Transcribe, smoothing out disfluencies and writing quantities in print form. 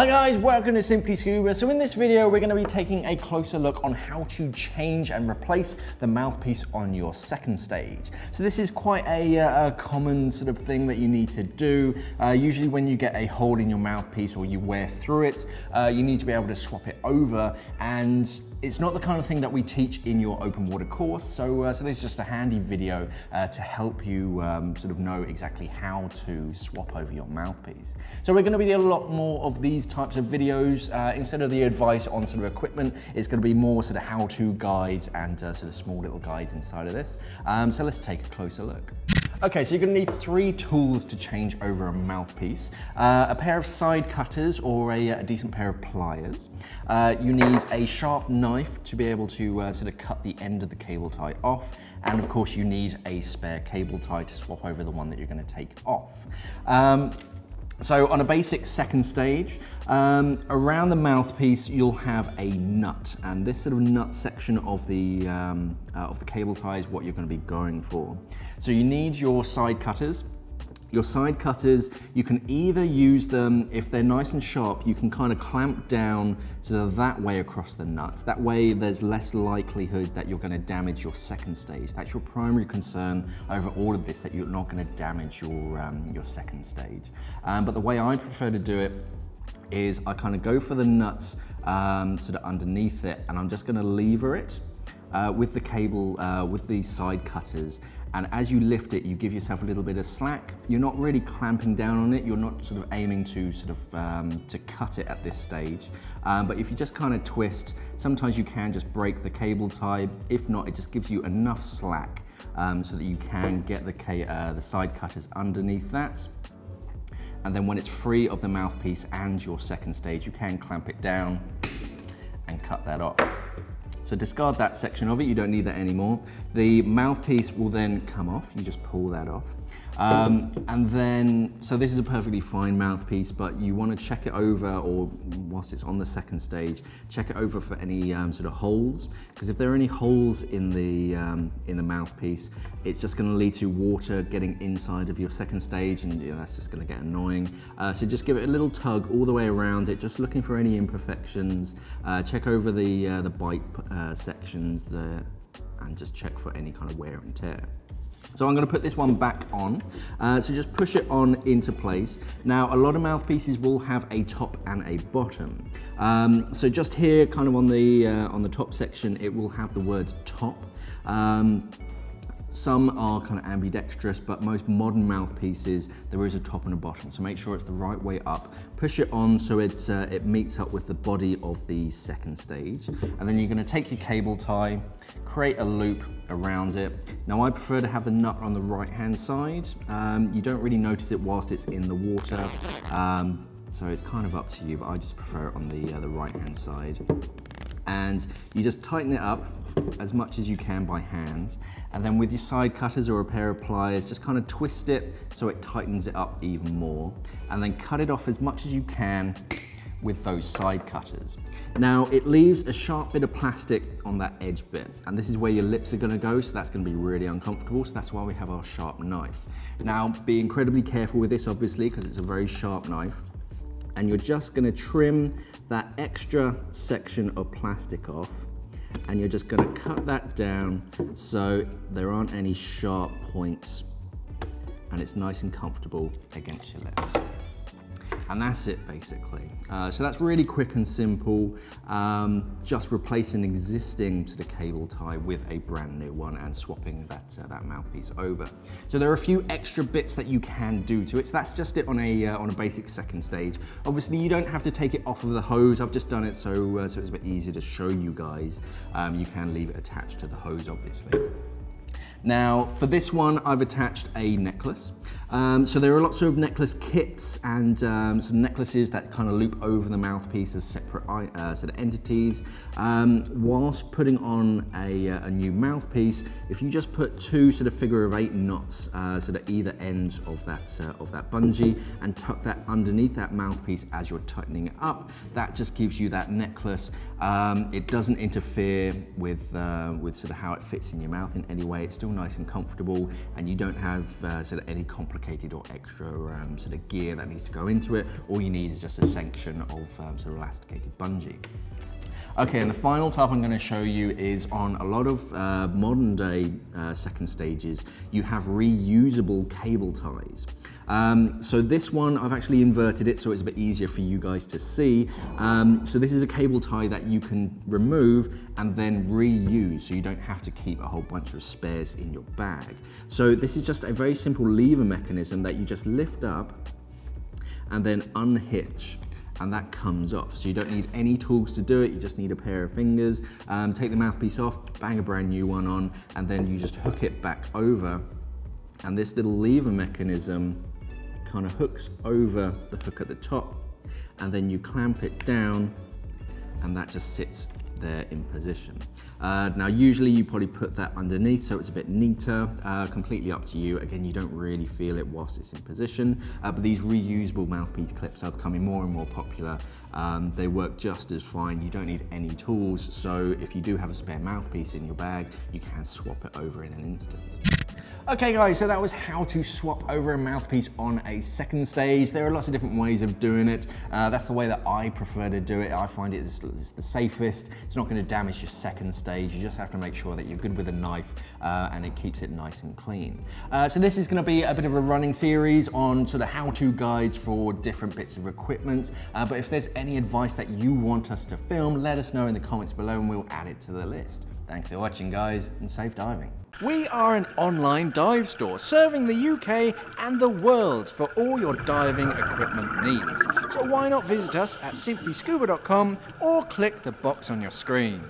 Hi guys, welcome to Simply Scuba. So in this video, we're going to be taking a closer look on how to change and replace the mouthpiece on your second stage. So this is quite a common sort of thing that you need to do. Usually when you get a hole in your mouthpiece or you wear through it, you need to be able to swap it over, and it's not the kind of thing that we teach in your open water course. So this is just a handy video to help you sort of know exactly how to swap over your mouthpiece. So we're going to be doing a lot more of these types of videos. Instead of the advice on sort of equipment, it's going to be more sort of how-to guides and sort of small little guides inside of this. So let's take a closer look. Okay, so you're going to need 3 tools to change over a mouthpiece. A pair of side cutters or a decent pair of pliers. You need a sharp knife to be able to sort of cut the end of the cable tie off. And of course you need a spare cable tie to swap over the one that you're going to take off. So on a basic second stage, around the mouthpiece you'll have a nut, and this sort of nut section of the cable tie is what you're going to be going for. So you need your side cutters. Your side cutters, you can either use them, if they're nice and sharp, you can kind of clamp down sort of that way across the nut. That way there's less likelihood that you're going to damage your second stage. That's your primary concern over all of this, that you're not going to damage your second stage. But the way I prefer to do it is I kind of go for the nuts sort of underneath it, and I'm just going to lever it with the cable, with the side cutters. And as you lift it, you give yourself a little bit of slack. You're not really clamping down on it. You're not sort of aiming to sort of to cut it at this stage. But if you just kind of twist, sometimes you can just break the cable tie. If not, it just gives you enough slack so that you can get the side cutters underneath that. And then when it's free of the mouthpiece and your second stage, you can clamp it down and cut that off. So discard that section of it, you don't need that anymore. The mouthpiece will then come off, you just pull that off. And then, so this is a perfectly fine mouthpiece, but you want to check it over, or whilst it's on the second stage, check it over for any sort of holes, because if there are any holes in the mouthpiece, it's just going to lead to water getting inside of your second stage, and that's just going to get annoying. So just give it a little tug all the way around it, just looking for any imperfections. Check over the bite sections there, and just check for any kind of wear and tear. So I'm going to put this one back on, so just push it on into place. Now a lot of mouthpieces will have a top and a bottom. So just here, kind of on the top section, it will have the words top. Some are kind of ambidextrous, but most modern mouthpieces, there is a top and a bottom. So make sure it's the right way up. Push it on so it meets up with the body of the second stage. And then you're going to take your cable tie, create a loop around it. Now I prefer to have the nut on the right-hand side. You don't really notice it whilst it's in the water. So it's kind of up to you, but I just prefer it on the right-hand side. And you just tighten it up as much as you can by hand, and then with your side cutters or a pair of pliers, just kind of twist it so it tightens it up even more, and then cut it off as much as you can with those side cutters. Now it leaves a sharp bit of plastic on that edge bit, and this is where your lips are going to go, so that's going to be really uncomfortable, so that's why we have our sharp knife. Now be incredibly careful with this, obviously, because it's a very sharp knife, and you're just going to trim that extra section of plastic off, and you're just going to cut that down so there aren't any sharp points, and it's nice and comfortable against your lips. And that's it, basically. So that's really quick and simple. Just replace an existing sort of cable tie with a brand new one and swapping that mouthpiece over. So there are a few extra bits that you can do to it. So that's just it on a basic second stage. Obviously, you don't have to take it off of the hose. I've just done it so it's a bit easier to show you guys. You can leave it attached to the hose, obviously. Now, for this one, I've attached a necklace. So there are lots of necklace kits and some necklaces that kind of loop over the mouthpiece as separate sort of entities. Whilst putting on a new mouthpiece, if you just put 2 sort of figure-of-8 knots sort of either ends of that bungee, and tuck that underneath that mouthpiece as you're tightening it up, that just gives you that necklace. It doesn't interfere with sort of how it fits in your mouth in any way. It still feel nice and comfortable, and you don't have sort of any complicated or extra sort of gear that needs to go into it. All you need is just a section of sort of elasticated bungee. Okay, and the final type I'm going to show you is on a lot of modern day second stages, you have reusable cable ties. So this one, I've actually inverted it so it's a bit easier for you guys to see. So this is a cable tie that you can remove and then reuse, so you don't have to keep a whole bunch of spares in your bag. So this is just a very simple lever mechanism that you just lift up and then unhitch, and that comes off. So you don't need any tools to do it, you just need a pair of fingers. Take the mouthpiece off, bang a brand new one on, and then you just hook it back over, and this little lever mechanism kind of hooks over the hook at the top, and then you clamp it down, and that just sits there in position. Now usually you probably put that underneath so it's a bit neater, completely up to you. Again, you don't really feel it whilst it's in position, but these reusable mouthpiece clips are becoming more and more popular. They work just as fine, you don't need any tools, so if you do have a spare mouthpiece in your bag, you can swap it over in an instant. Okay guys, so that was how to swap over a mouthpiece on a second stage. There are lots of different ways of doing it. That's the way that I prefer to do it. I find it is the safest. It's not going to damage your second stage. You just have to make sure that you're good with a knife and it keeps it nice and clean. So this is going to be a bit of a running series on sort of how-to guides for different bits of equipment. But if there's any advice that you want us to film, let us know in the comments below and we'll add it to the list. Thanks for watching guys, and safe diving. We are an online dive store serving the UK and the world for all your diving equipment needs. So why not visit us at simplyscuba.com or click the box on your screen.